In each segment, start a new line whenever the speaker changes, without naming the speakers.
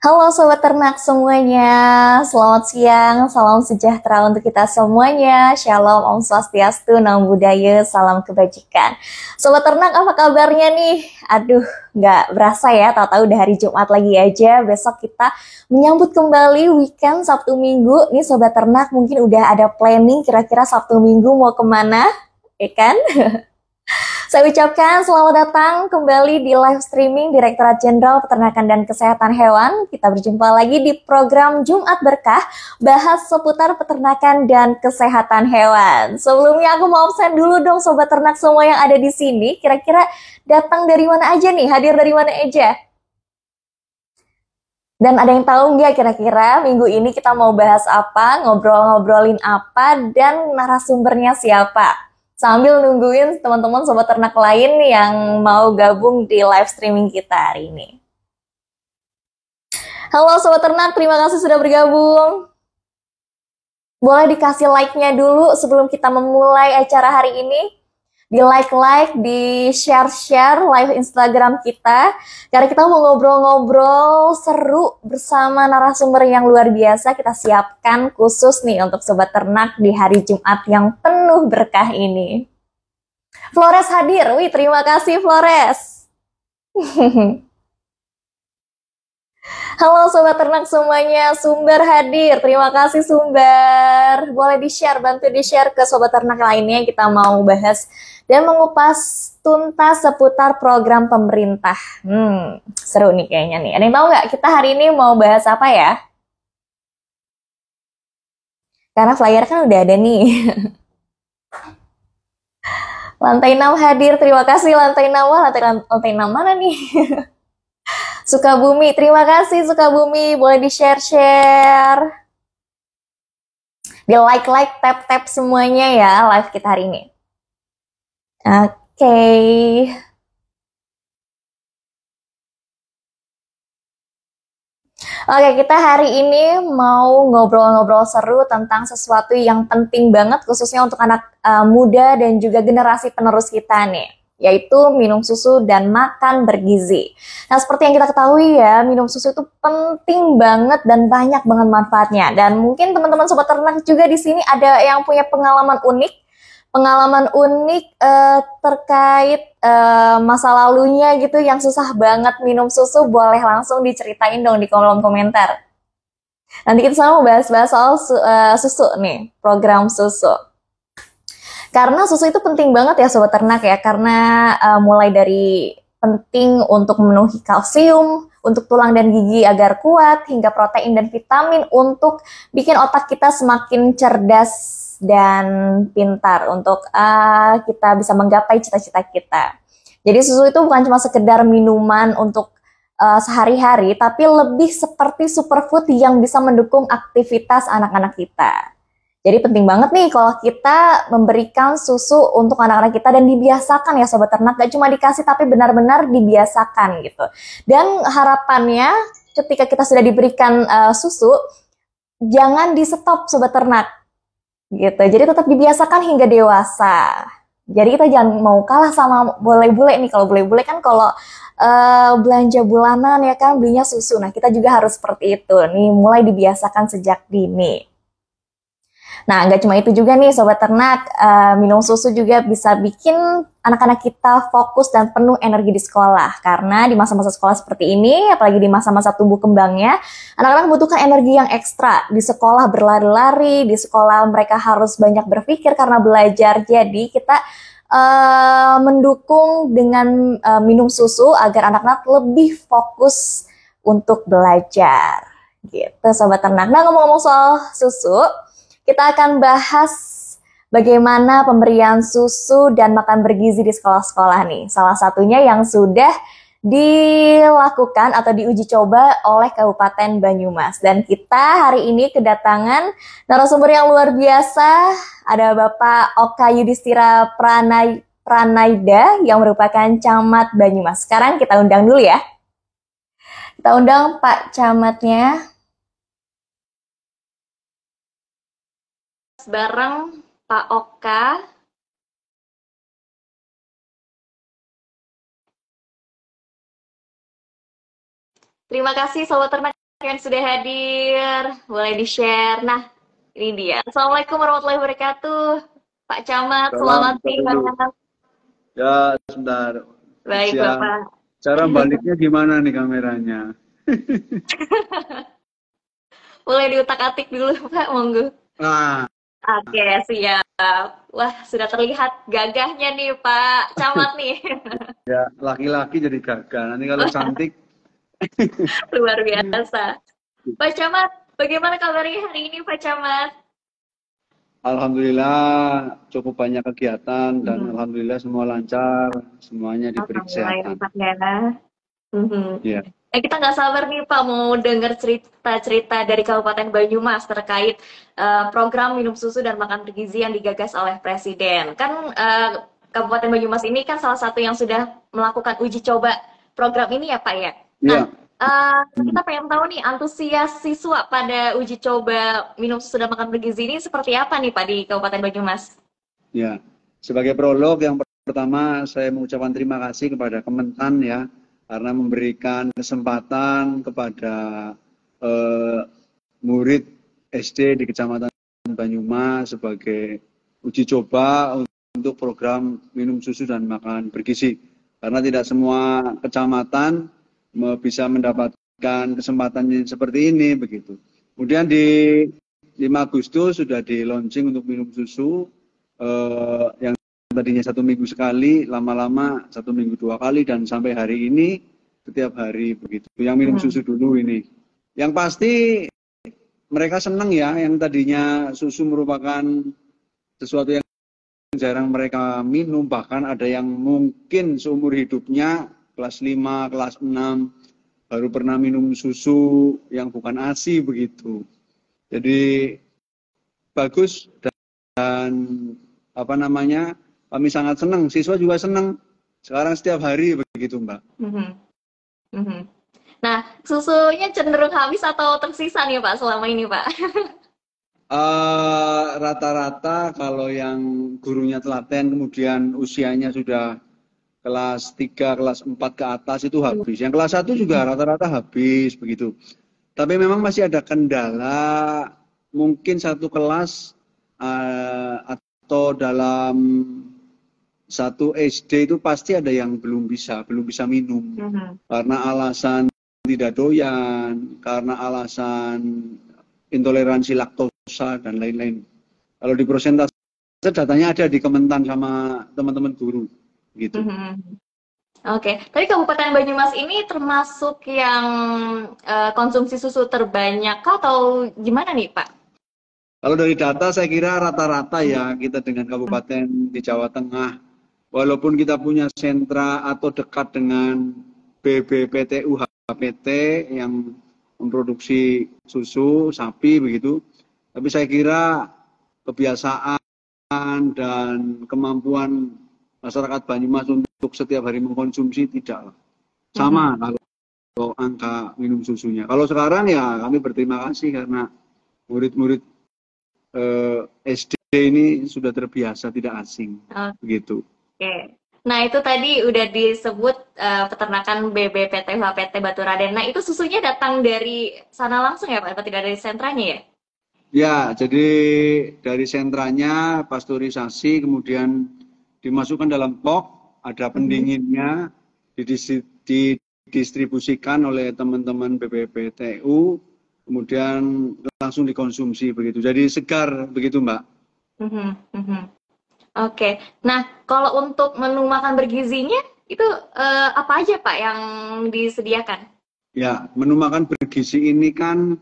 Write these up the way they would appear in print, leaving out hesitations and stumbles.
Halo Sobat Ternak semuanya, selamat siang, salam sejahtera untuk kita semuanya. Shalom, Om Swastiastu, Namo Buddhaya, salam kebajikan. Sobat Ternak apa kabarnya nih? Aduh, nggak berasa ya, tahu-tahu udah hari Jumat lagi aja. Besok kita menyambut kembali weekend Sabtu Minggu. Nih Sobat Ternak mungkin udah ada planning kira-kira Sabtu Minggu mau kemana, ya kan? Saya ucapkan selamat datang kembali di live streaming Direktorat Jenderal Peternakan dan Kesehatan Hewan. Kita berjumpa lagi di program Jumat Berkah, bahas seputar peternakan dan kesehatan hewan. Sebelumnya aku mau absen dulu dong Sobat Ternak semua yang ada di sini. Kira-kira datang dari mana aja nih? Hadir dari mana aja? Dan ada yang tahu nggak kira-kira minggu ini kita mau bahas apa, ngobrol-ngobrolin apa, dan narasumbernya siapa? Sambil nungguin teman-teman sobat ternak lain yang mau gabung di live streaming kita hari ini. Halo sobat ternak, terima kasih sudah bergabung. Boleh dikasih like-nya dulu sebelum kita memulai acara hari ini. Di like, di share live Instagram kita. Karena kita mau ngobrol-ngobrol seru bersama narasumber yang luar biasa. Kita siapkan khusus nih untuk sobat ternak di hari Jumat yang penuh berkah ini. Flores hadir, wih terima kasih Flores. Halo sobat ternak semuanya, Sumber hadir. Terima kasih Sumber. Boleh di-share, bantu di-share ke sobat ternak lainnya. Kita mau bahas dan mengupas tuntas seputar program pemerintah. Seru nih kayaknya nih. Ada yang tahu nggak kita hari ini mau bahas apa ya? Karena flyer kan udah ada nih. Lantai 6 hadir, terima kasih Lantai 6. Lantai 6 mana nih? Sukabumi, terima kasih Sukabumi. Boleh di-share. Di like, tap semuanya ya live kita hari ini. Oke. Oke, kita hari ini mau ngobrol-ngobrol seru tentang sesuatu yang penting banget khususnya untuk anak muda dan juga generasi penerus kita nih, yaitu minum susu dan makan bergizi. Nah, seperti yang kita ketahui ya, minum susu itu penting banget dan banyak banget manfaatnya. Dan mungkin teman-teman sobat ternak juga di sini ada yang punya pengalaman unik terkait masa lalunya gitu yang susah banget minum susu. Boleh langsung diceritain dong di kolom komentar. Nanti kita sama mau bahas-bahas soal susu nih, program susu. Karena susu itu penting banget ya sobat ternak ya, karena mulai dari penting untuk memenuhi kalsium, untuk tulang dan gigi agar kuat, hingga protein dan vitamin untuk bikin otak kita semakin cerdas dan pintar untuk kita bisa menggapai cita-cita kita. Jadi susu itu bukan cuma sekedar minuman untuk sehari-hari, tapi lebih seperti superfood yang bisa mendukung aktivitas anak-anak kita. Jadi penting banget nih kalau kita memberikan susu untuk anak-anak kita dan dibiasakan ya sobat ternak, gak cuma dikasih tapi benar-benar dibiasakan gitu. Dan harapannya ketika kita sudah diberikan susu, jangan di stop sobat ternak gitu. Jadi tetap dibiasakan hingga dewasa. Jadi kita jangan mau kalah sama bule-bule nih. Kalau bule-bule kan kalau belanja bulanan ya kan belinya susu. Nah kita juga harus seperti itu nih, mulai dibiasakan sejak dini. Nah, nggak cuma itu juga nih Sobat Ternak, minum susu juga bisa bikin anak-anak kita fokus dan penuh energi di sekolah. Karena di masa-masa sekolah seperti ini, apalagi di masa-masa tumbuh kembangnya, anak-anak membutuhkan energi yang ekstra. Di sekolah berlari-lari, di sekolah mereka harus banyak berpikir karena belajar. Jadi kita mendukung dengan minum susu agar anak-anak lebih fokus untuk belajar. Gitu Sobat Ternak. Nah, ngomong-ngomong soal susu, kita akan bahas bagaimana pemberian susu dan makan bergizi di sekolah-sekolah nih. Salah satunya yang sudah dilakukan atau diuji coba oleh Kabupaten Banyumas. Dan kita hari ini kedatangan narasumber yang luar biasa. Ada Bapak Oka Yudhistira Pranaida yang merupakan Camat Banyumas. Sekarang kita undang dulu ya. Kita undang Pak Camatnya. Bareng Pak Oka. Terima kasih Sobat Ternak. yang sudah hadir, boleh di-share. Nah, ini dia. Assalamualaikum warahmatullahi wabarakatuh. Pak Camat,
Salam,
selamat
Kak Lulu.
siang.
Ya, sebentar.
Baik,
Siang.
Bapak.
Cara baliknya gimana nih kameranya?
Boleh diutak-atik dulu, Pak, monggo.
Ah,
Oke, siap. Wah, sudah terlihat gagahnya nih, Pak Camat nih.
ya laki-laki jadi gagal. Nanti kalau cantik,
Luar biasa. Pak Camat, bagaimana kabarnya hari ini, Pak Camat?
alhamdulillah cukup banyak kegiatan dan
Mhm.
alhamdulillah semua lancar, semuanya diberi
Alhamdulillah ya,
kesehatan.
Pak ya. Mhm.
Ya,
Kita nggak sabar nih Pak mau dengar cerita-cerita dari Kabupaten Banyumas terkait program minum susu dan makan bergizi yang digagas oleh Presiden. Kan Kabupaten Banyumas ini kan salah satu yang sudah melakukan uji coba program ini ya Pak ya. Nah,
ya,
kita pengen tahu nih antusias siswa pada uji coba minum susu dan makan bergizi ini seperti apa nih Pak di Kabupaten Banyumas?
ya. Sebagai prolog yang pertama saya mengucapkan terima kasih kepada Kementan ya karena memberikan kesempatan kepada eh, murid SD di Kecamatan Banyumas sebagai uji coba untuk program minum susu dan makan bergizi. Karena tidak semua kecamatan bisa mendapatkan kesempatan seperti ini begitu. Kemudian di 5 Agustus sudah di launching untuk minum susu yang tadinya 1 minggu sekali, lama-lama 1 minggu 2 kali dan sampai hari ini setiap hari begitu. Yang minum susu dulu ini. Yang pasti mereka senang ya, yang tadinya susu merupakan sesuatu yang jarang mereka minum, bahkan ada yang mungkin seumur hidupnya kelas 5, kelas 6 baru pernah minum susu yang bukan ASI begitu. Jadi bagus dan apa namanya, kami sangat senang, siswa juga senang. Sekarang setiap hari begitu, Mbak.
Mhm. Mhm. Nah, susunya cenderung habis atau tersisa nih Pak selama ini Pak?
Rata-rata kalau yang gurunya telaten kemudian usianya sudah kelas 3, kelas 4 ke atas itu habis. Yang kelas 1 juga rata-rata habis begitu. Tapi memang masih ada kendala, mungkin satu kelas atau dalam satu SD itu pasti ada yang belum bisa minum. Karena alasan tidak doyan, karena alasan intoleransi laktosa dan lain-lain. Kalau di persentase datanya ada di Kementan sama teman-teman guru gitu.
Oke, tapi Kabupaten Banyumas ini termasuk yang konsumsi susu terbanyak atau gimana nih Pak?
Kalau dari data saya kira rata-rata ya kita dengan kabupaten di Jawa Tengah, walaupun kita punya sentra atau dekat dengan BBPTU HPT yang memproduksi susu sapi begitu, tapi saya kira kebiasaan dan kemampuan masyarakat Banyumas untuk setiap hari mengkonsumsi tidak sama kalau angka minum susunya. Kalau sekarang ya kami berterima kasih karena murid-murid SD ini sudah terbiasa tidak asing, begitu.
Oke. Nah itu tadi udah disebut peternakan BBPT HPT Baturaden. Nah itu susunya datang dari sana langsung ya Pak, atau tidak dari sentranya ya?
Ya, jadi dari sentranya pasteurisasi, kemudian dimasukkan dalam pok, ada pendinginnya, didistribusikan oleh teman-teman BPPTU, kemudian langsung dikonsumsi begitu. Jadi segar begitu, Mbak.
Oke. Nah, kalau untuk menu makan bergizinya itu apa aja Pak yang disediakan?
Ya, menu makan bergizi ini kan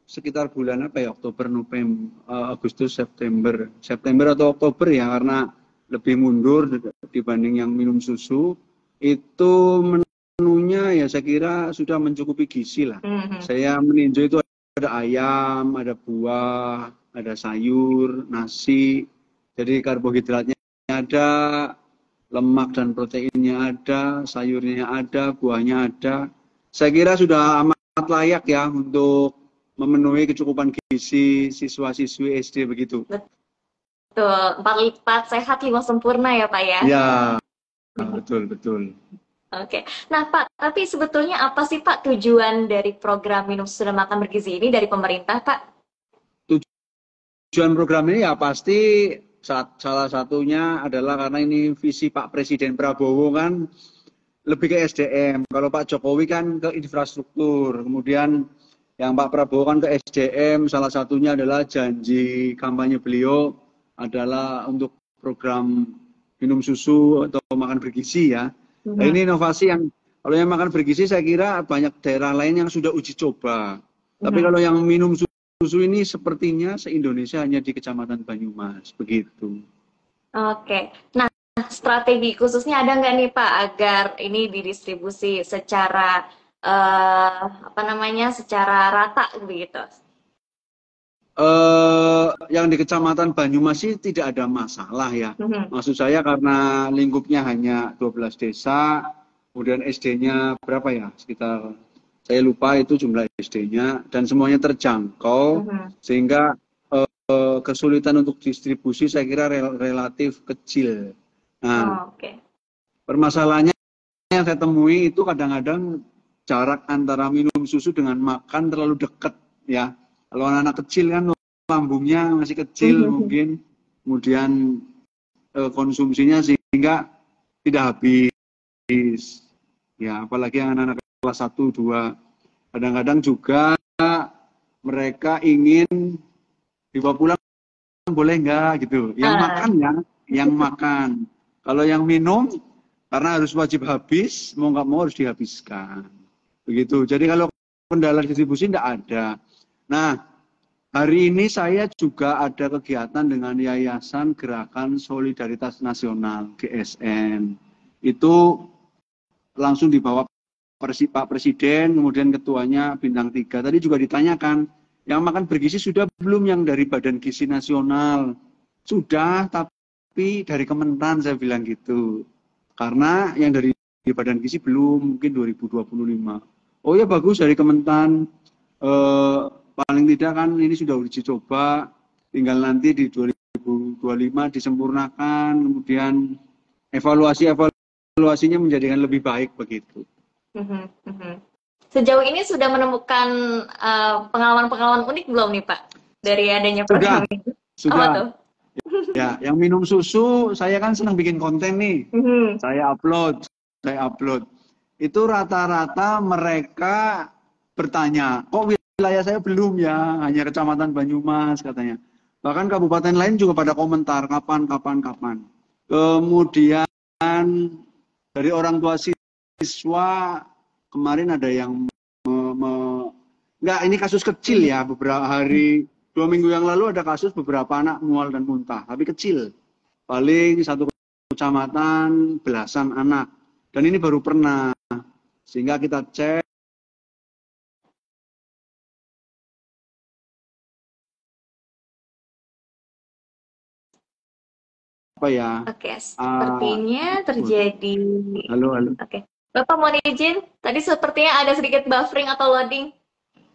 sekitar bulan apa ya, Oktober, November, Agustus, September atau Oktober ya, karena lebih mundur dibanding yang minum susu. Itu menunya ya saya kira sudah mencukupi gizi lah. Saya meninjau itu ada ayam, ada buah, ada sayur, nasi. Jadi karbohidratnya ada, lemak dan proteinnya ada, sayurnya ada, buahnya ada. Saya kira sudah amat layak ya untuk memenuhi kecukupan gizi siswa-siswi SD begitu.
Betul, 4 lipat sehat 5 sempurna ya Pak ya?
Ya, betul.
Oke. Nah, Pak, tapi sebetulnya apa sih, Pak, tujuan dari program minum susu dan makan bergizi ini dari pemerintah, Pak?
Tujuan program ini ya pasti salah satunya adalah karena ini visi Pak Presiden Prabowo kan lebih ke SDM. Kalau Pak Jokowi kan ke infrastruktur. Kemudian yang Pak Prabowo kan ke SDM. Salah satunya adalah janji kampanye beliau adalah untuk program minum susu atau makan bergizi ya. Nah
Mhm.
ini inovasi yang kalau yang makan bergizi saya kira banyak daerah lain yang sudah uji coba. Tapi
Mhm.
kalau yang minum susu ini sepertinya se-Indonesia hanya di Kecamatan Banyumas, begitu.
Oke. Nah, strategi khususnya ada nggak nih, Pak, agar ini didistribusi secara apa namanya, secara rata begitu?
Yang di Kecamatan Banyumas sih tidak ada masalah ya.
Mhm.
Maksud saya karena lingkupnya hanya 12 desa, kemudian SD-nya berapa ya? Sekitar saya lupa itu jumlah SD-nya dan semuanya terjangkau
Mhm.
sehingga kesulitan untuk distribusi saya kira relatif kecil. Nah,
Oh, oke.
permasalahannya yang saya temui itu kadang-kadang jarak antara minum susu dengan makan terlalu dekat ya. Kalau anak-anak kecil kan lambungnya masih kecil
Mhm.
mungkin, kemudian konsumsinya sehingga tidak habis. Ya, apalagi yang anak-anak kelas 1, 2. Kadang-kadang juga mereka ingin dibawa pulang boleh nggak gitu. Yang
Ah,
makan ya, yang makan. Kalau yang minum karena harus wajib habis, mau nggak mau harus dihabiskan. Begitu. Jadi kalau kendala distribusi tidak ada. Nah, hari ini saya juga ada kegiatan dengan Yayasan Gerakan Solidaritas Nasional (GSN). Itu langsung dibawa Pak Presiden, kemudian ketuanya bintang 3. Tadi juga ditanyakan, yang makan bergizi sudah belum yang dari Badan Gizi Nasional? Sudah, tapi dari Kementan saya bilang gitu. Karena yang dari Badan Gizi belum, mungkin 2025. Oh ya bagus dari Kementan. Paling tidak kan ini sudah uji coba, tinggal nanti di 2025 disempurnakan, kemudian evaluasinya menjadikan lebih baik begitu.
mhm, mhm. Sejauh ini sudah menemukan pengalaman-pengalaman unik belum nih, Pak, dari adanya
Sudah,
program ini? Apa
sudah.
tuh?
Ya, yang minum susu, saya kan senang bikin konten nih.
Mhm.
Saya upload, saya upload. Itu rata-rata mereka bertanya, kok wilayah saya belum ya, hanya Kecamatan Banyumas katanya. Bahkan kabupaten lain juga pada komentar, kapan, kapan, kapan. Kemudian dari orang tua siswa, kemarin ada yang enggak, ini kasus kecil
Mhm.
ya, beberapa hari, 2 minggu yang lalu ada kasus beberapa anak mual dan muntah, tapi kecil. Paling satu kecamatan, belasan anak. Dan ini baru pernah. Sehingga kita cek apa ya.
Oke,
Uh,
sepertinya terjadi.
halo, halo.
Oke, Bapak mohon izin. Tadi sepertinya ada sedikit buffering atau loading.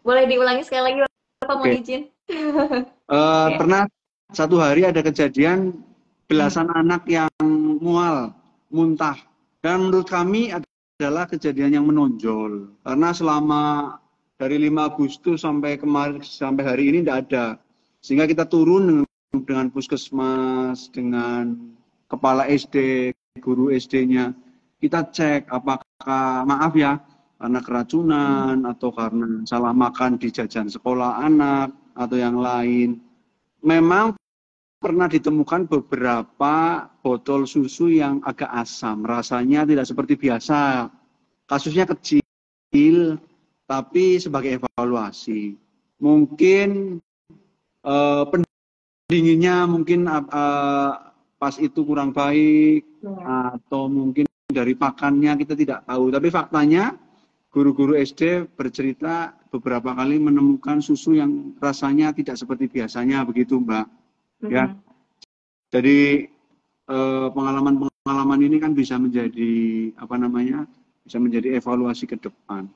Boleh diulangi sekali lagi, Bapak mohon
Oke.
izin. Oke.
Pernah satu hari ada kejadian
Hmm.
belasan anak yang mual, muntah. Dan menurut kami adalah kejadian yang menonjol. Karena selama dari 5 Agustus sampai kemarin sampai hari ini tidak ada. Sehingga kita turun dengan puskesmas, dengan kepala SD, guru SD-nya. Kita cek apakah, maaf ya, karena keracunan atau karena salah makan di jajan sekolah anak atau yang lain. Memang pernah ditemukan beberapa botol susu yang agak asam, rasanya tidak seperti biasa. Kasusnya kecil, tapi sebagai evaluasi. Mungkin pendinginnya mungkin pas itu kurang baik,
Ya.
atau mungkin dari pakannya kita tidak tahu. Tapi faktanya guru-guru SD bercerita beberapa kali menemukan susu yang rasanya tidak seperti biasanya begitu, Mbak. Ya,
Mhm.
jadi pengalaman-pengalaman ini kan bisa menjadi apa namanya, bisa menjadi evaluasi ke depan.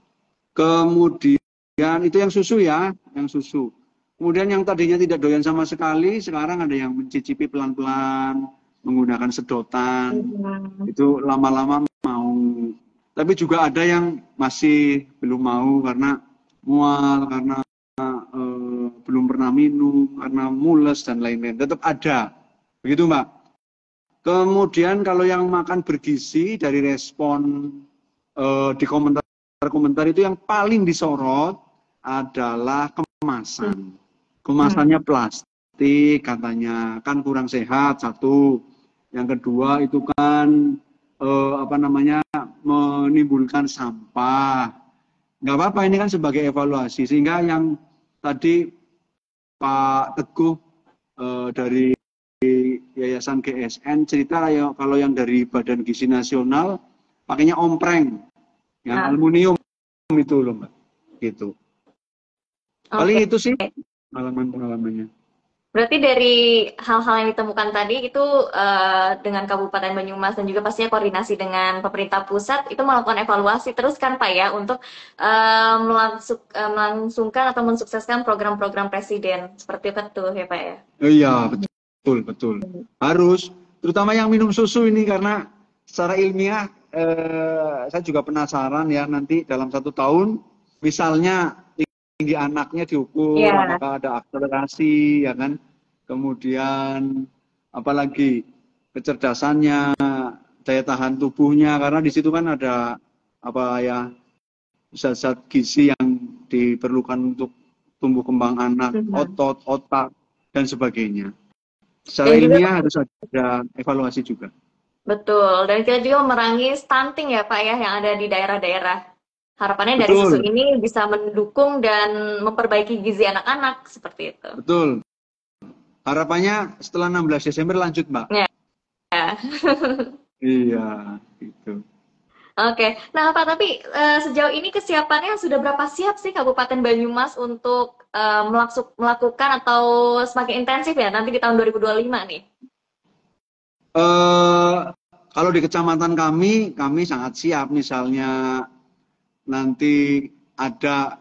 Kemudian itu yang susu ya, yang susu. Kemudian yang tadinya tidak doyan sama sekali, sekarang ada yang mencicipi pelan-pelan menggunakan sedotan.
Mhm.
Itu lama-lama mau. Tapi juga ada yang masih belum mau karena mual, karena belum pernah minum, karena mules dan lain-lain. Tetap ada, begitu Mbak. Kemudian kalau yang makan bergizi dari respon di komentar-komentar itu yang paling disorot adalah kemasan. Kemasannya plastik katanya, kan kurang sehat satu. Yang kedua itu kan menimbulkan sampah. Nggak apa-apa, ini kan sebagai evaluasi. Sehingga yang tadi Pak Teguh dari Yayasan GSN cerita kalau yang dari Badan Gizi Nasional pakainya ompreng, yang aluminium itu loh Mbak, gitu. Paling itu sih pengalamannya.
Berarti dari hal-hal yang ditemukan tadi itu dengan Kabupaten Banyumas dan juga pastinya koordinasi dengan pemerintah pusat itu melakukan evaluasi terus kan Pak ya untuk melangsungkan atau mensukseskan program-program Presiden seperti itu ya Pak ya?
Iya betul. Harus, terutama yang minum susu ini karena secara ilmiah saya juga penasaran ya nanti dalam 1 tahun misalnya tinggi anaknya diukur, apakah ada akselerasi, ya kan? Kemudian apalagi kecerdasannya, daya tahan tubuhnya, karena di situ kan ada zat-zat gizi yang diperlukan untuk tumbuh kembang anak, otot, otak, dan sebagainya. Secara ilmiah harus ada evaluasi juga.
Betul, dan kita juga memerangi stunting ya Pak ya yang ada di daerah-daerah. Harapannya dari susu ini bisa mendukung dan memperbaiki gizi anak-anak seperti itu.
Betul. Harapannya setelah 16 Desember lanjut, Mbak.
Ya.
Iya, gitu.
Oke. Nah, Pak, tapi sejauh ini kesiapannya sudah berapa siap sih Kabupaten Banyumas untuk melakukan atau semakin intensif ya nanti di tahun 2025 nih?
Kalau di kecamatan kami sangat siap. Misalnya nanti ada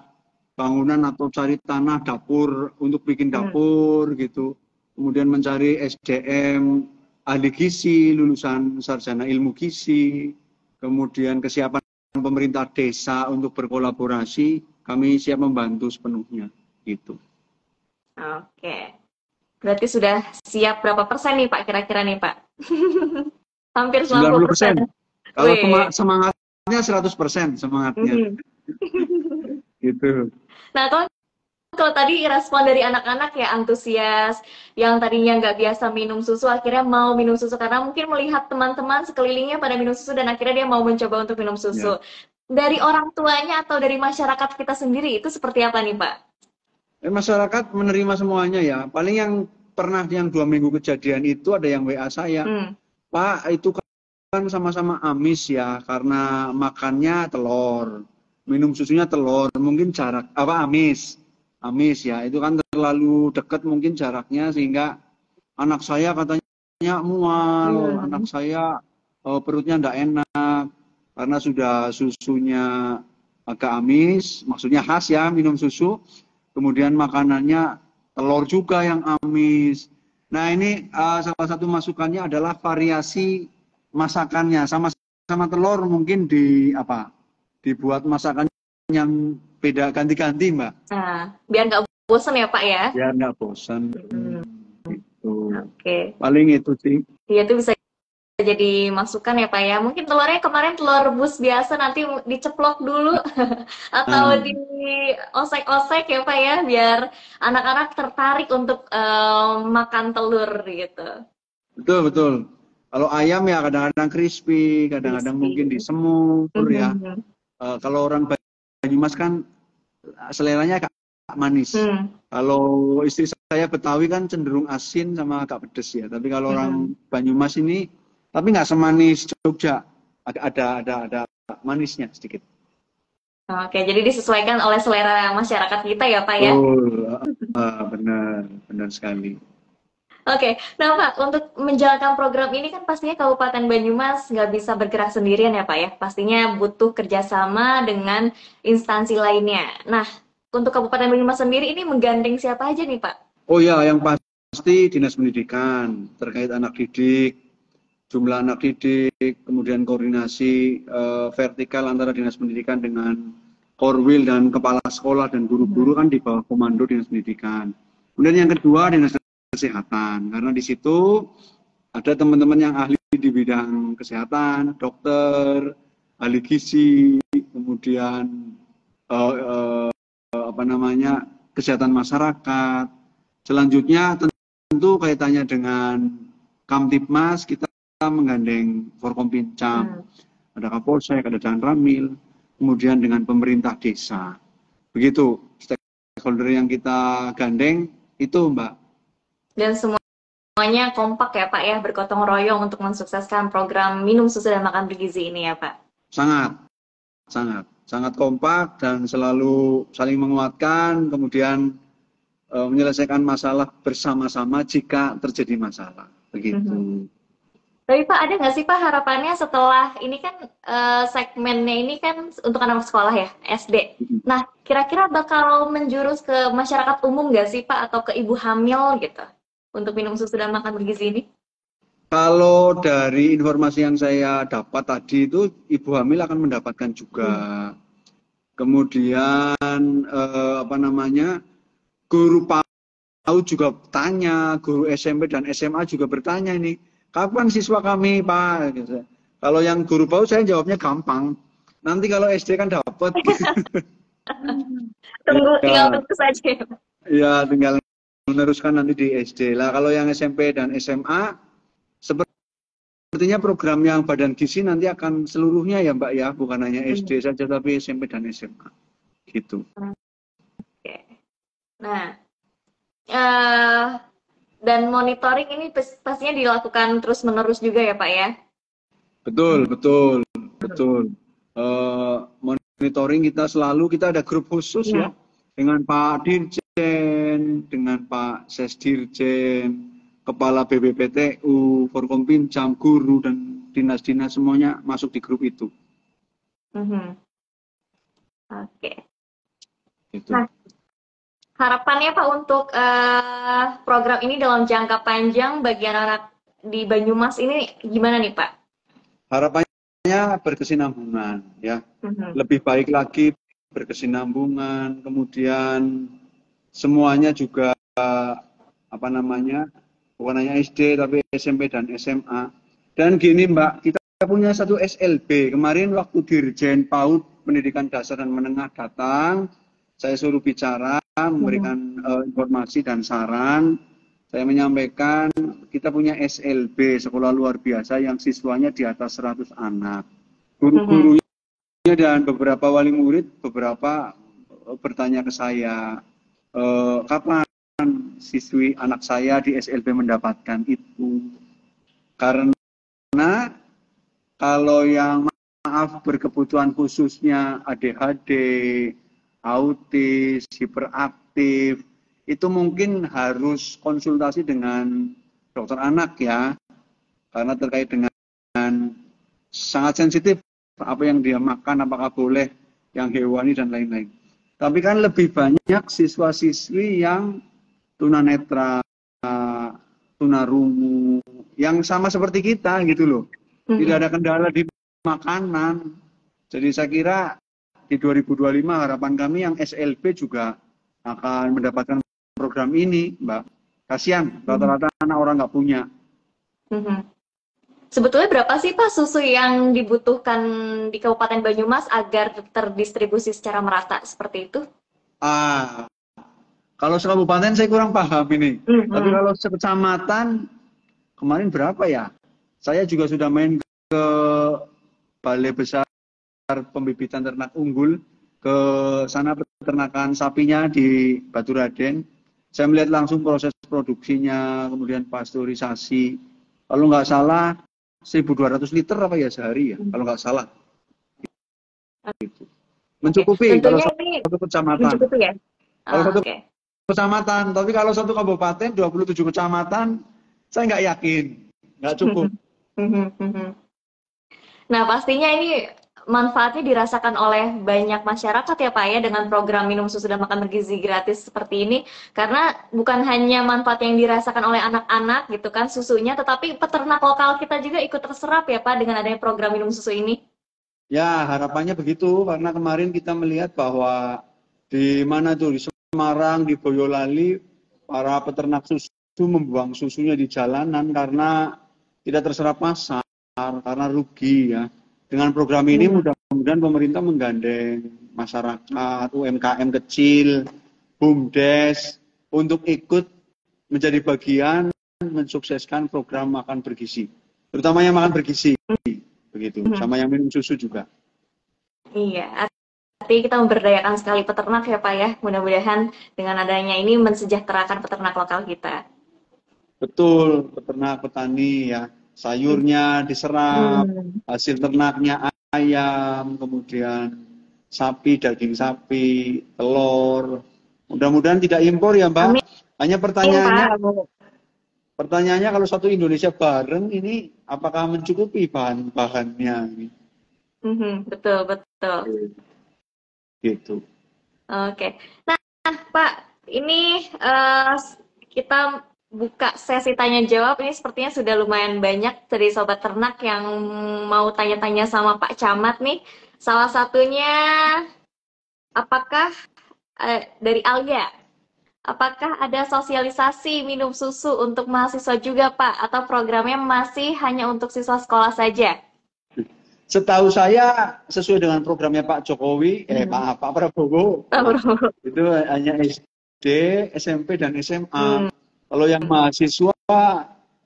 bangunan atau cari tanah dapur untuk bikin dapur gitu. Kemudian mencari SDM ahli gizi, lulusan sarjana ilmu gizi. Kemudian kesiapan pemerintah desa untuk berkolaborasi, kami siap membantu sepenuhnya gitu.
Oke. Berarti sudah siap berapa persen nih Pak kira-kira nih Pak? Hampir 90%.
Kalau semangatnya 100% semangatnya. Gitu.
Nah, kalau tadi respon dari anak-anak ya antusias, yang tadinya nggak biasa minum susu, akhirnya mau minum susu karena mungkin melihat teman-teman sekelilingnya pada minum susu dan akhirnya dia mau mencoba untuk minum susu. Dari orang tuanya atau dari masyarakat kita sendiri itu seperti apa nih Pak?
Masyarakat menerima semuanya ya. Paling yang pernah yang 2 minggu kejadian itu ada yang WA saya, Pak itu kan sama-sama amis ya karena makannya telur, minum susunya telur, mungkin jarak amis ya itu kan terlalu dekat mungkin jaraknya sehingga anak saya katanya mual, anak saya perutnya enggak enak karena sudah susunya agak amis, maksudnya khas ya minum susu, kemudian makanannya telur juga yang amis. Nah ini salah satu masukannya adalah variasi masakannya, sama telur mungkin dibuat masakan yang beda ganti-ganti Mbak.
Nah, biar nggak bosan ya Pak ya?
Biar nggak bosan. Gitu.
Oke.
Paling itu sih.
Iya itu bisa jadi masukan ya Pak ya. Mungkin telurnya kemarin telur rebus biasa nanti diceplok dulu atau diosek-osek ya Pak ya biar anak-anak tertarik untuk makan telur gitu.
Betul. Kalau ayam ya kadang-kadang crispy, kadang-kadang mungkin disemur ya. Kalau orang Banyumas kan seleranya agak manis. Kalau istri saya Betawi kan cenderung asin sama agak pedes ya. Tapi kalau orang Banyumas ini tapi nggak semanis Jogja, ada manisnya sedikit.
Oke, jadi disesuaikan oleh selera masyarakat kita ya Pak ya?
Benar sekali.
Oke, nah Pak, untuk menjalankan program ini kan pastinya Kabupaten Banyumas nggak bisa bergerak sendirian ya Pak ya? Pastinya butuh kerjasama dengan instansi lainnya. Nah, untuk Kabupaten Banyumas sendiri ini menggandeng siapa aja nih Pak?
Oh ya, yang pasti Dinas Pendidikan terkait anak didik, jumlah anak didik, kemudian koordinasi vertikal antara dinas pendidikan dengan korwil dan kepala sekolah dan guru-guru kan di bawah komando dinas pendidikan. Kemudian yang kedua dinas kesehatan, karena di situ ada teman-teman yang ahli di bidang kesehatan, dokter, ahli gizi, kemudian kesehatan masyarakat. Selanjutnya tentu kaitannya dengan Kamtibmas, kita menggandeng Forkompinjam, ada Kapolsek, ada Dan Ramil, kemudian dengan pemerintah desa. Begitu stakeholder yang kita gandeng itu, Mbak.
Dan semuanya kompak ya Pak ya, bergotong royong untuk mensukseskan program minum susu dan makan bergizi ini ya Pak.
Sangat kompak dan selalu saling menguatkan, kemudian menyelesaikan masalah bersama-sama jika terjadi masalah. Begitu.
Tapi Pak, ada nggak sih Pak harapannya setelah ini kan segmennya ini kan untuk anak sekolah ya, SD. Nah, kira-kira bakal menjurus ke masyarakat umum nggak sih Pak, atau ke ibu hamil gitu, untuk minum susu dan makan bergizi ini?
Kalau dari informasi yang saya dapat tadi itu, ibu hamil akan mendapatkan juga. Kemudian guru PAUD juga tanya, guru SMP dan SMA juga bertanya ini, kapan siswa kami Pak? Kalau yang guru PAUD saya jawabnya gampang. Nanti kalau SD kan dapat.
Tinggal tunggu saja.
Ya, tinggal meneruskan nanti di SD. Lah kalau yang SMP dan SMA, sepertinya program yang Badan Gizi nanti akan seluruhnya ya Mbak ya, bukan hanya SD saja tapi SMP dan SMA. Gitu.
Oke. Nah, dan monitoring ini pastinya dilakukan terus-menerus juga ya Pak ya?
Betul. Monitoring kita ada grup khusus ya, dengan Pak Dirjen, dengan Pak Sesdirjen, Kepala BPPTU, Forkompinjam, guru, dan dinas-dinas semuanya masuk di grup itu.
Oke.
Gitu.
Nah, harapannya Pak untuk program ini dalam jangka panjang bagi anak-anak di Banyumas ini gimana nih Pak?
Harapannya berkesinambungan ya, lebih baik lagi berkesinambungan, kemudian semuanya juga bukan hanya SD tapi SMP dan SMA. Dan gini Mbak, kita punya satu SLB. Kemarin waktu Dirjen PAUD Pendidikan Dasar dan Menengah datang, saya suruh bicara, memberikan informasi dan saran. Saya menyampaikan kita punya SLB, sekolah luar biasa yang siswanya di atas 100 anak. Guru-gurunya dan beberapa wali murid, beberapa bertanya ke saya, kapan siswi anak saya di SLB mendapatkan itu? Karena kalau yang berkebutuhan khususnya ADHD, autis, hiperaktif, itu mungkin harus konsultasi dengan dokter anak ya, karena terkait dengan sangat sensitif apa yang dia makan, apakah boleh yang hewani dan lain-lain. Tapi kan lebih banyak siswa-siswi yang tunanetra, tunarungu, yang sama seperti kita gitu loh. Tidak ada kendala di makanan. Jadi saya kira di 2025 harapan kami yang SLB juga akan mendapatkan program ini, Mbak. Kasihan, rata-rata anak orang nggak punya.
Sebetulnya berapa sih Pak susu yang dibutuhkan di Kabupaten Banyumas agar terdistribusi secara merata seperti itu?
Kalau sekabupaten saya kurang paham ini. Tapi kalau sekecamatan, kemarin berapa ya? Saya juga sudah main ke Balai Besar Pembibitan Ternak Unggul, ke sana peternakan sapinya di Baturaden. Saya melihat langsung proses produksinya, kemudian pasteurisasi. Kalau nggak salah 1.200 liter apa ya sehari ya, kalau nggak salah. Mencukupi kalau satu kecamatan.
Mencukupi ya?
Kalau satu kecamatan, tapi kalau satu kabupaten 27 kecamatan, saya nggak yakin, nggak cukup.
Nah pastinya ini manfaatnya dirasakan oleh banyak masyarakat ya Pak ya dengan program minum susu dan makan bergizi gratis seperti ini. Karena bukan hanya manfaat yang dirasakan oleh anak-anak gitu kan susunya, tetapi peternak lokal kita juga ikut terserap ya Pak dengan adanya program minum susu ini.
Ya, harapannya begitu karena kemarin kita melihat bahwa di mana tuh di Semarang, di Boyolali, para peternak susu membuang susunya di jalanan karena tidak terserap pasar, karena rugi ya. Dengan program ini mudah-mudahan pemerintah menggandeng masyarakat, UMKM kecil, BUMDes untuk ikut menjadi bagian mensukseskan program makan bergizi, terutama yang makan bergizi. Begitu, sama yang minum susu juga.
Iya, artinya kita memberdayakan sekali peternak ya Pak ya. Mudah-mudahan dengan adanya ini mensejahterakan peternak lokal kita.
Betul, peternak petani ya, sayurnya diserap, hasil ternaknya ayam, kemudian sapi, daging sapi, telur. Mudah-mudahan tidak impor ya Mbak.
Amin.
Hanya pertanyaannya kalau satu Indonesia bareng ini apakah mencukupi bahan-bahannya?
Betul, betul.
Gitu.
Oke. Nah, Pak, ini kita buka sesi tanya jawab. Ini sepertinya sudah lumayan banyak dari sobat ternak yang mau tanya-tanya sama Pak Camat nih. Salah satunya, apakah dari Alia, apakah ada sosialisasi minum susu untuk mahasiswa juga Pak? Atau programnya masih hanya untuk siswa sekolah saja?
Setahu saya sesuai dengan programnya Pak Jokowi, Pak Prabowo, itu hanya SD, SMP dan SMA. Kalau yang mahasiswa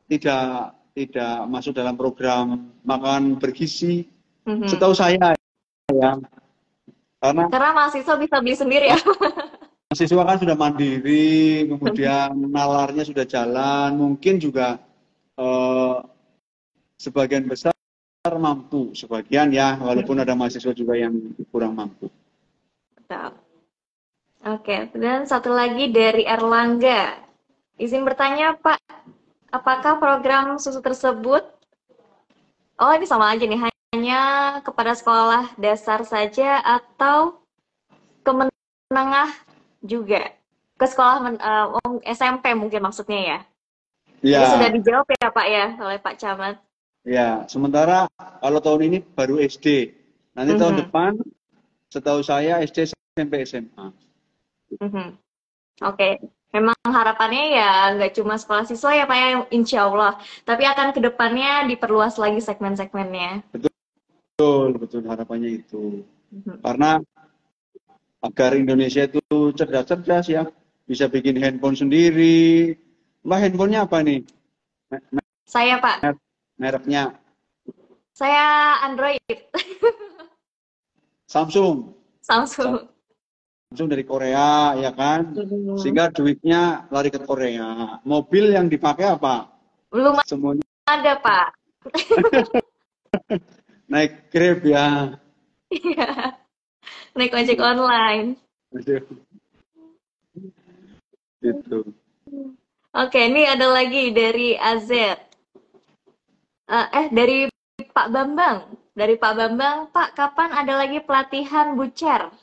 tidak masuk dalam program makan bergizi. Setahu saya ya,
karena mahasiswa bisa beli sendiri ya.
Mahasiswa kan sudah mandiri, kemudian nalarnya sudah jalan, mungkin juga sebagian besar mampu, sebagian ya, walaupun ada mahasiswa juga yang kurang mampu.
Betul. Oke, dan satu lagi dari Erlangga. Izin bertanya Pak, apakah program susu tersebut, oh ini sama aja nih, hanya kepada sekolah dasar saja atau ke menengah juga? Ke sekolah SMP mungkin maksudnya ya?
Ya.
Ini sudah dijawab ya Pak ya, oleh Pak Camat.
Ya, sementara kalau tahun ini baru SD. Nanti tahun depan, setahu saya SD, SMP, SMA.
Oke. Memang harapannya ya nggak cuma sekolah siswa ya Pak ya, insya Allah. Tapi akan kedepannya diperluas lagi segmen-segmennya.
Betul, harapannya itu. Karena agar Indonesia itu cerdas-cerdas ya, bisa bikin handphone sendiri. Mbak, handphonenya apa nih?
Saya Pak.
Mereknya?
Saya Android.
Samsung dari Korea ya kan, sehingga duitnya lari ke Korea. Mobil yang dipakai apa?
Belum
semuanya
ada Pak.
Naik Grab ya.
Iya, naik ojek online.
Gitu.
Oke, ini ada lagi dari AZ. Dari Pak Bambang. Dari Pak Bambang, Pak, kapan ada lagi pelatihan bucer?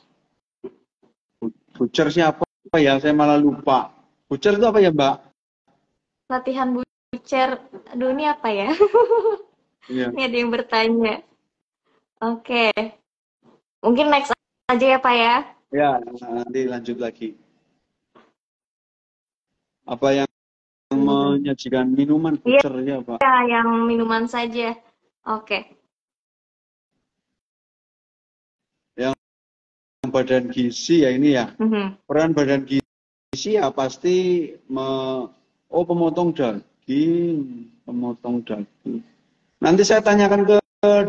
Bucer siapa ya? Saya malah lupa. Bucer itu apa ya, Mbak?
Pelatihan bucer. Aduh, ini apa ya?
Iya.
Ini ada yang bertanya. Oke. Mungkin next aja ya, Pak ya?
Ya, nanti lanjut lagi. Apa yang menyajikan minuman bucer ya, Pak?
Ya, yang minuman saja. Oke.
Yang badan gizi ya ini ya. Peran badan gizi ya pasti pemotong daging. Nanti saya tanyakan ke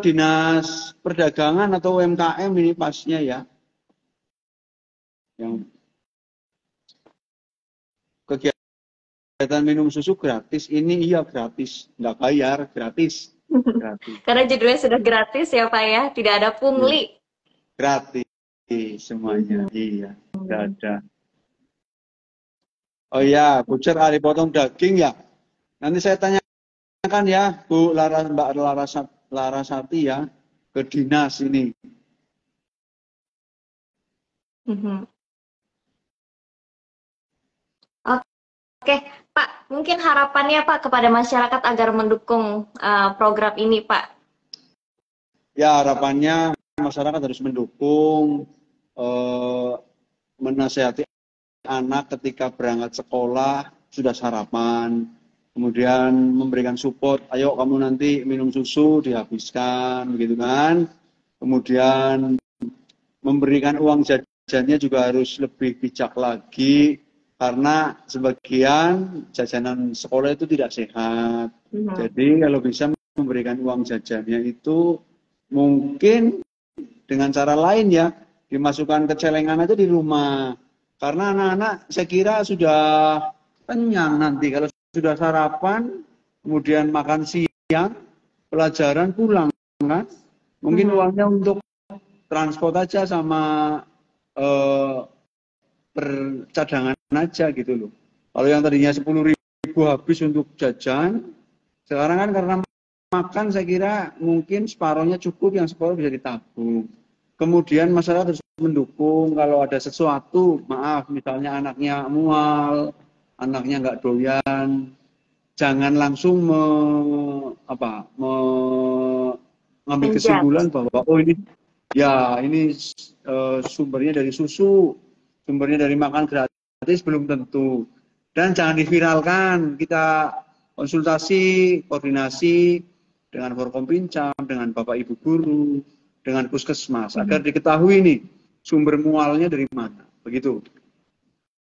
Dinas Perdagangan atau UMKM ini pasnya ya. Yang kegiatan minum susu gratis, ini iya gratis, nggak bayar, gratis.
Karena judulnya sudah gratis ya Pak ya, tidak ada pungli.
Gratis semuanya, iya, nggak ada. Oh iya, bucer hari potong daging ya. Nanti saya tanyakan ya, Mbak Larasati ya. ke dinas ini.
Oke, Pak, mungkin harapannya Pak kepada masyarakat agar mendukung program ini, Pak.
Ya, harapannya masyarakat harus mendukung, menasihati anak ketika berangkat sekolah sudah sarapan, kemudian memberikan support, ayo kamu nanti minum susu dihabiskan, begitu kan. Kemudian memberikan uang jajannya juga harus lebih bijak lagi, karena sebagian jajanan sekolah itu tidak sehat. Jadi kalau bisa memberikan uang jajannya itu mungkin dengan cara lain ya, dimasukkan ke celengan aja di rumah. Karena anak-anak saya kira sudah kenyang nanti kalau sudah sarapan, kemudian makan siang, pelajaran pulang kan. Mungkin uangnya untuk transport aja sama percadangan aja gitu loh. Kalau yang tadinya 10.000 habis untuk jajan, sekarang kan karena makan saya kira mungkin separohnya cukup, yang separuh bisa ditabung. Kemudian masyarakat harus mendukung kalau ada sesuatu, maaf misalnya anaknya mual, anaknya nggak doyan, jangan langsung mengambil kesimpulan bahwa oh ini ya ini sumbernya dari susu, sumbernya dari makan gratis, belum tentu. Dan jangan diviralkan, kita konsultasi, koordinasi dengan Forkompinjam, dengan Bapak Ibu Guru, dengan Puskesmas, agar diketahui nih sumber mualnya dari mana. Begitu.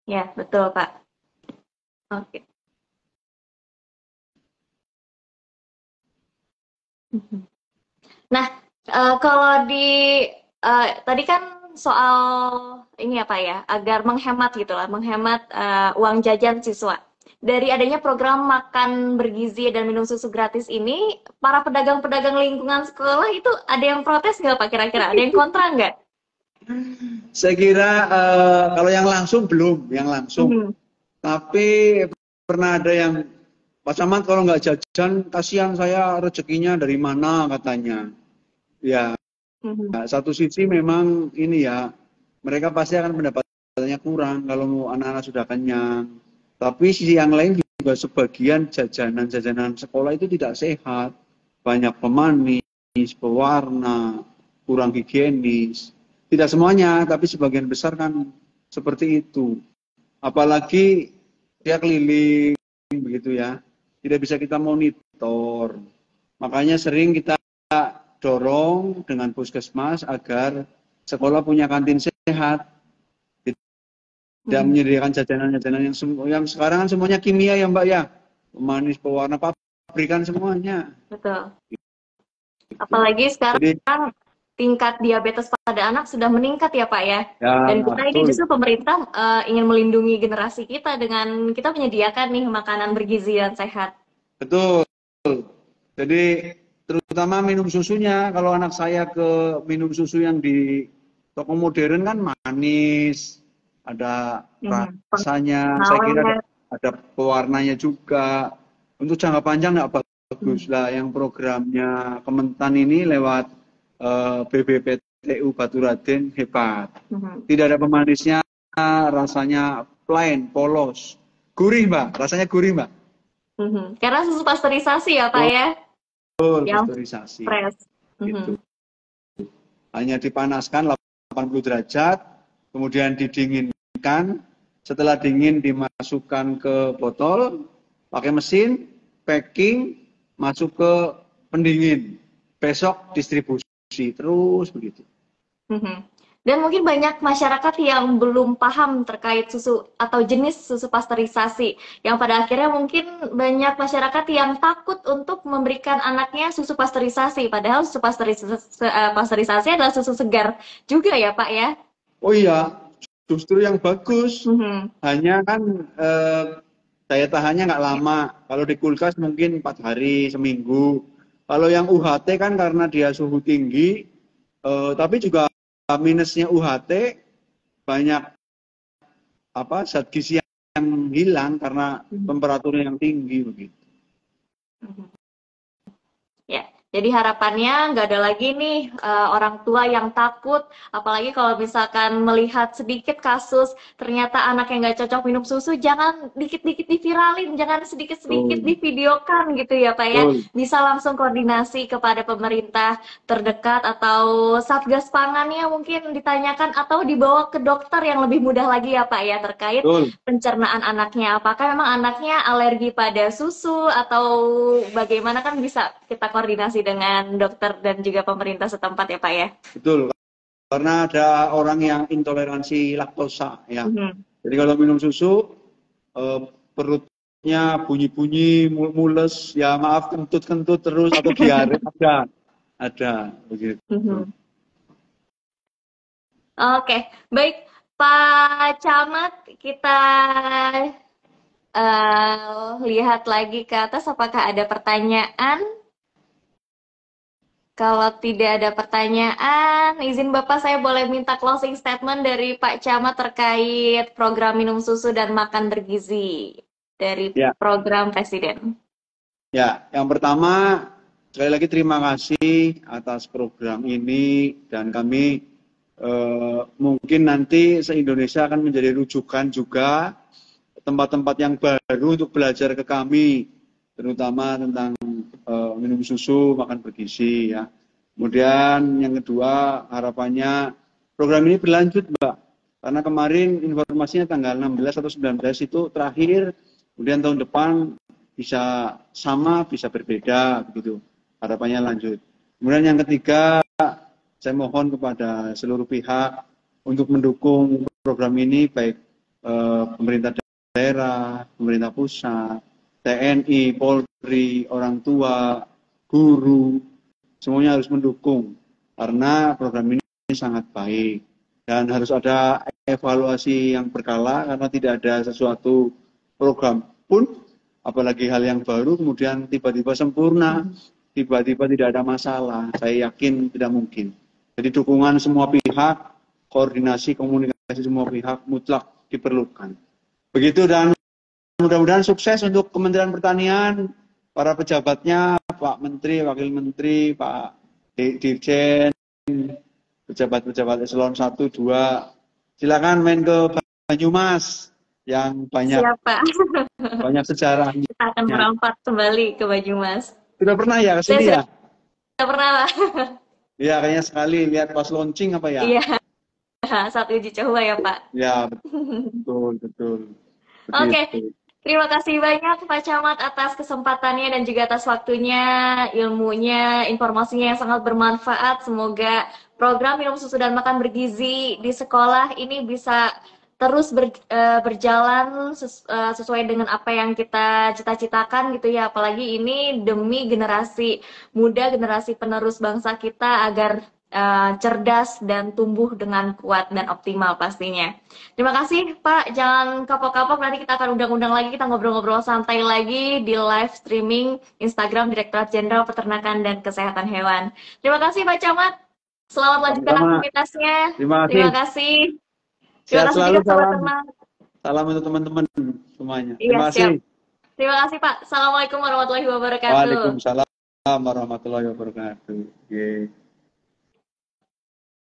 Ya, betul Pak. Oke. Nah, kalau tadi kan soal ini apa ya, agar menghemat gitulah, menghemat uang jajan siswa. Dari adanya program makan bergizi dan minum susu gratis ini, para pedagang-pedagang lingkungan sekolah itu ada yang protes nggak Pak kira-kira? Ada yang kontra nggak?
Saya kira kalau yang langsung belum, yang langsung. Tapi pernah ada yang, Pak Camat kalau nggak jajan, kasihan saya rezekinya dari mana katanya. Ya, satu sisi memang ini ya, mereka pasti akan pendapatannya kurang kalau anak-anak sudah kenyang. Tapi sisi yang lain juga sebagian jajanan-jajanan sekolah itu tidak sehat. Banyak pemanis, pewarna, kurang higienis. Tidak semuanya, tapi sebagian besar kan seperti itu. Apalagi dia keliling begitu ya. Tidak bisa kita monitor. Makanya sering kita dorong dengan Puskesmas agar sekolah punya kantin sehat. Tidak menyediakan jajanan-jajanan yang sekarang kan semuanya kimia ya Mbak ya. Pemanis, pewarna, pabrikan semuanya.
Betul. Apalagi sekarang tingkat diabetes pada anak sudah meningkat ya Pak ya. Dan kita ini justru pemerintah ingin melindungi generasi kita dengan kita menyediakan nih makanan bergizi dan sehat.
Betul. Jadi terutama minum susunya, kalau anak saya ke minum susu yang di toko modern kan manis, ada rasanya, saya kira ada pewarnanya juga. Untuk jangka panjang nggak bagus lah. Yang programnya Kementan ini lewat BBPTU Baturaden hebat. Tidak ada pemanisnya, rasanya plain, polos, gurih Mbak, rasanya gurih Mbak.
Karena susu pasteurisasi ya Pak ya.
Betul, pasteurisasi. Gitu. Hanya dipanaskan 80 derajat, kemudian didinginkan. Setelah dingin dimasukkan ke botol, pakai mesin, packing, masuk ke pendingin. Besok distribusi, terus begitu.
Dan mungkin banyak masyarakat yang belum paham terkait susu atau jenis susu pasteurisasi, yang pada akhirnya mungkin banyak masyarakat yang takut untuk memberikan anaknya susu pasteurisasi, padahal susu pasteurisasi adalah susu segar juga ya Pak ya?
Oh iya, justru yang bagus, hanya kan daya tahannya nggak lama. Kalau di kulkas mungkin 4 hari, seminggu. Kalau yang UHT kan karena dia suhu tinggi, tapi juga minusnya UHT banyak zat gizi yang hilang karena temperaturnya yang tinggi begitu.
Ya, Jadi harapannya nggak ada lagi nih orang tua yang takut, apalagi kalau misalkan melihat sedikit kasus ternyata anak yang nggak cocok minum susu, jangan dikit-dikit diviralin, jangan sedikit-sedikit
Betul,
divideokan gitu ya Pak ya.
betul,
Bisa langsung koordinasi kepada pemerintah terdekat atau Satgas Pangannya mungkin ditanyakan atau dibawa ke dokter yang lebih mudah lagi ya Pak ya terkait
betul.
pencernaan anaknya. Apakah memang anaknya alergi pada susu atau bagaimana kan bisa kita koordinasi dengan dokter dan juga pemerintah setempat ya Pak ya.
Betul. Karena ada orang yang intoleransi laktosa ya.
Mhm.
Jadi kalau minum susu perutnya bunyi-bunyi, mules, ya maaf kentut-kentut terus atau diare ada begitu.
Mhm. Oke, baik Pak Camat, kita lihat lagi ke atas apakah ada pertanyaan. Kalau tidak ada pertanyaan, izin Bapak saya boleh minta closing statement dari Pak Camat terkait program minum susu dan makan bergizi dari
Ya,
program Presiden.
ya. Yang pertama sekali lagi terima kasih atas program ini dan kami mungkin nanti se-Indonesia akan menjadi rujukan juga tempat-tempat yang baru untuk belajar ke kami, terutama tentang minum susu, makan bergizi ya. Kemudian yang kedua harapannya program ini berlanjut Mbak, karena kemarin informasinya tanggal 16 atau 19 itu terakhir, kemudian tahun depan bisa sama, bisa berbeda begitu. Harapannya lanjut. Kemudian yang ketiga, saya mohon kepada seluruh pihak untuk mendukung program ini, baik pemerintah daerah, pemerintah pusat, TNI, Polri, orang tua, guru, semuanya harus mendukung karena program ini sangat baik dan harus ada evaluasi yang berkala karena tidak ada sesuatu program pun, apalagi hal yang baru kemudian tiba-tiba sempurna, tiba-tiba tidak ada masalah. Saya yakin tidak mungkin. Jadi dukungan semua pihak, koordinasi, komunikasi semua pihak mutlak diperlukan. Begitu, dan mudah-mudahan sukses untuk Kementerian Pertanian, para pejabatnya, Pak Menteri, Wakil Menteri, Pak Dirjen, pejabat-pejabat eselon 1, 2. Silakan main ke Banyumas yang banyak
Siapa?
sejarahnya.
Kita akan merampat kembali ke Banyumas.
Sudah pernah ya ke
Saya
sini ya?
sudah pernah Pak.
Iya, kayaknya sekali lihat pas launching apa ya?
Iya, saat uji coba ya Pak.
Ya, betul, betul.
Oke,
Begitu.
terima kasih banyak Pak Camat atas kesempatannya dan juga atas waktunya, ilmunya, informasinya yang sangat bermanfaat. Semoga program minum susu dan makan bergizi di sekolah ini bisa terus berjalan sesuai dengan apa yang kita cita-citakan gitu ya. Apalagi ini demi generasi muda, generasi penerus bangsa kita agar cerdas dan tumbuh dengan kuat dan optimal pastinya. Terima kasih Pak, jangan kapok-kapok, nanti kita akan undang-undang lagi, kita ngobrol-ngobrol santai lagi di live streaming Instagram Direktorat Jenderal Peternakan dan Kesehatan Hewan. Terima kasih Pak Camat, selamat lanjutkan
Sama-sama.
aktivitasnya.
Terima kasih.
Terima kasih. Terima
Sehat
kasih
selalu,
juga Sobat
salam.
Ternak.
Salam untuk teman-teman semuanya.
Iya,
Terima kasih.
siap. Terima kasih Pak. Assalamualaikum warahmatullahi wabarakatuh.
Waalaikumsalam warahmatullahi wabarakatuh. Oke.